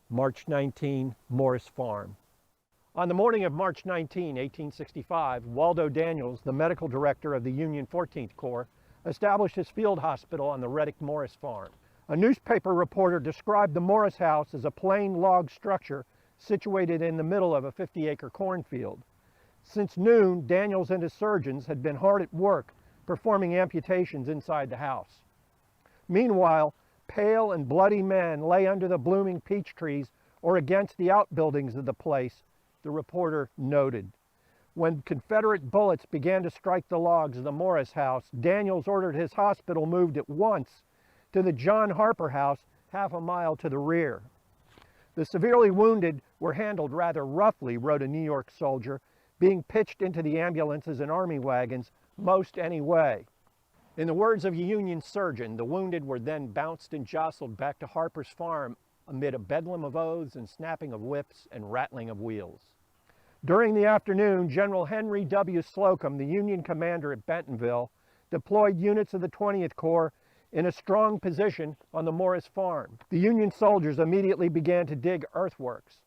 March 19, Morris Farm. On the morning of March 19, 1865, Waldo Daniels, the medical director of the Union 14th Corps, established his field hospital on the Reddick Morris Farm. A newspaper reporter described the Morris house as a plain log structure situated in the middle of a 50-acre cornfield. Since noon, Daniels and his surgeons had been hard at work performing amputations inside the house. Meanwhile, pale and bloody men lay under the blooming peach trees or against the outbuildings of the place, the reporter noted. When Confederate bullets began to strike the logs of the Morris house, Daniels ordered his hospital moved at once to the John Harper house, half a mile to the rear. The severely wounded were handled rather roughly, wrote a New York soldier, being pitched into the ambulances and army wagons most anyway. In the words of a Union surgeon, the wounded were then bounced and jostled back to Harper's farm amid a bedlam of oaths and snapping of whips and rattling of wheels. During the afternoon, General Henry W. Slocum, the Union commander at Bentonville, deployed units of the 20th Corps in a strong position on the Morris farm. The Union soldiers immediately began to dig earthworks.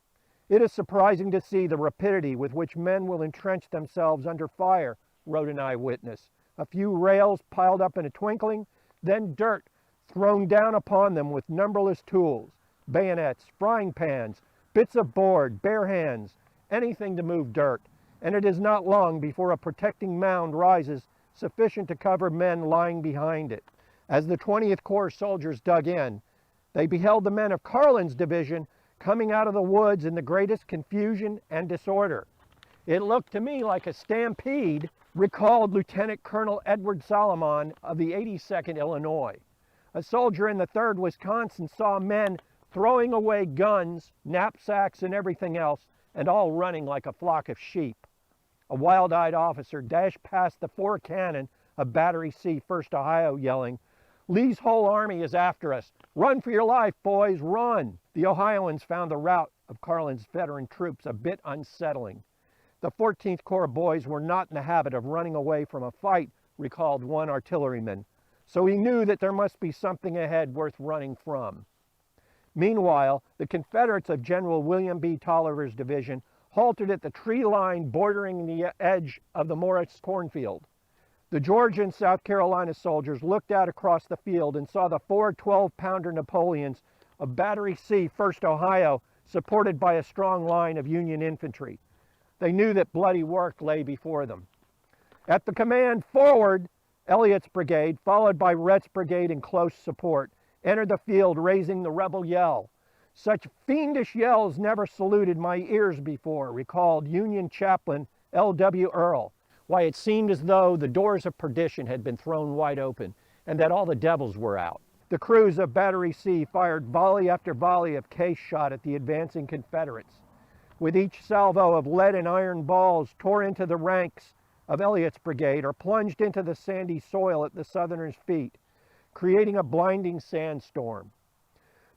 It is surprising to see the rapidity with which men will entrench themselves under fire, wrote an eyewitness. A few rails piled up in a twinkling, then dirt thrown down upon them with numberless tools, bayonets, frying pans, bits of board, bare hands, anything to move dirt, and it is not long before a protecting mound rises sufficient to cover men lying behind it. As the 20th Corps soldiers dug in, they beheld the men of Carlin's division coming out of the woods in the greatest confusion and disorder. It looked to me like a stampede, recalled Lieutenant Colonel Edward Solomon of the 82nd Illinois. A soldier in the 3rd Wisconsin saw men throwing away guns, knapsacks, and everything else, and all running like a flock of sheep. A wild-eyed officer dashed past the 4 cannon of Battery C, 1st Ohio, yelling, "Lee's whole army is after us. Run for your life, boys, run!" The Ohioans found the rout of Carlin's veteran troops a bit unsettling. The 14th Corps boys were not in the habit of running away from a fight, recalled one artilleryman, so he knew that there must be something ahead worth running from. Meanwhile, the Confederates of General William B. Tolliver's division halted at the tree line bordering the edge of the Morris cornfield. The Georgia and South Carolina soldiers looked out across the field and saw the 4 12-pounder Napoleons of Battery C, 1st Ohio, supported by a strong line of Union infantry. They knew that bloody work lay before them. At the command, "Forward," Elliott's brigade, followed by Rhett's brigade in close support, entered the field raising the rebel yell. "Such fiendish yells never saluted my ears before," recalled Union chaplain L.W. Earl. Why, it seemed as though the doors of perdition had been thrown wide open and that all the devils were out. The crews of Battery C fired volley after volley of case shot at the advancing Confederates. With each salvo of lead and iron balls tore into the ranks of Elliott's brigade or plunged into the sandy soil at the Southerners' feet, creating a blinding sandstorm.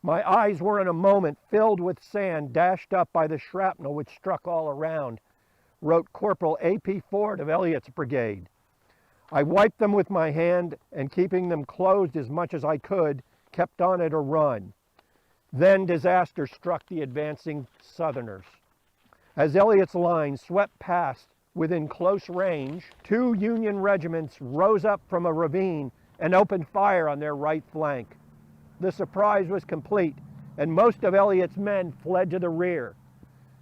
My eyes were in a moment filled with sand dashed up by the shrapnel which struck all around, wrote Corporal A.P. Ford of Elliott's brigade. I wiped them with my hand and, keeping them closed as much as I could, kept on at a run. Then disaster struck the advancing Southerners. As Elliott's line swept past within close range, 2 Union regiments rose up from a ravine and opened fire on their right flank. The surprise was complete, and most of Elliott's men fled to the rear.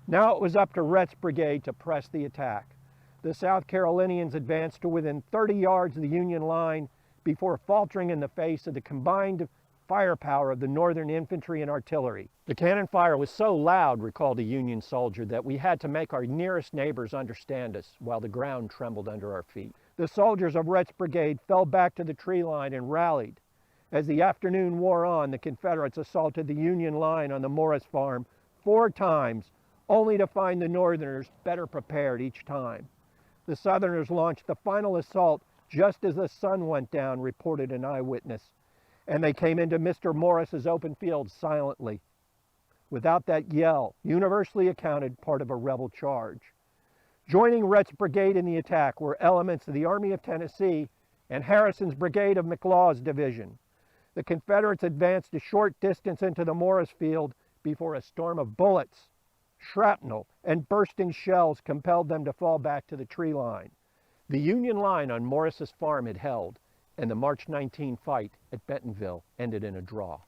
Now it was up to Rhett's brigade to press the attack. The South Carolinians advanced to within 30 yards of the Union line before faltering in the face of the combined firepower of the Northern infantry and artillery. The cannon fire was so loud, recalled a Union soldier, that we had to make our nearest neighbors understand us while the ground trembled under our feet. The soldiers of Rhett's brigade fell back to the tree line and rallied. As the afternoon wore on, the Confederates assaulted the Union line on the Morris farm 4 times, only to find the Northerners better prepared each time. The Southerners launched the final assault just as the sun went down, reported an eyewitness, and they came into Mr. Morris's open field silently, without that yell, universally accounted part of a rebel charge. Joining Rhett's brigade in the attack were elements of the Army of Tennessee and Harrison's brigade of McLaw's division. The Confederates advanced a short distance into the Morris field before a storm of bullets, shrapnel, and bursting shells compelled them to fall back to the tree line. The Union line on Morris's farm had held, and the March 19 fight at Bentonville ended in a draw.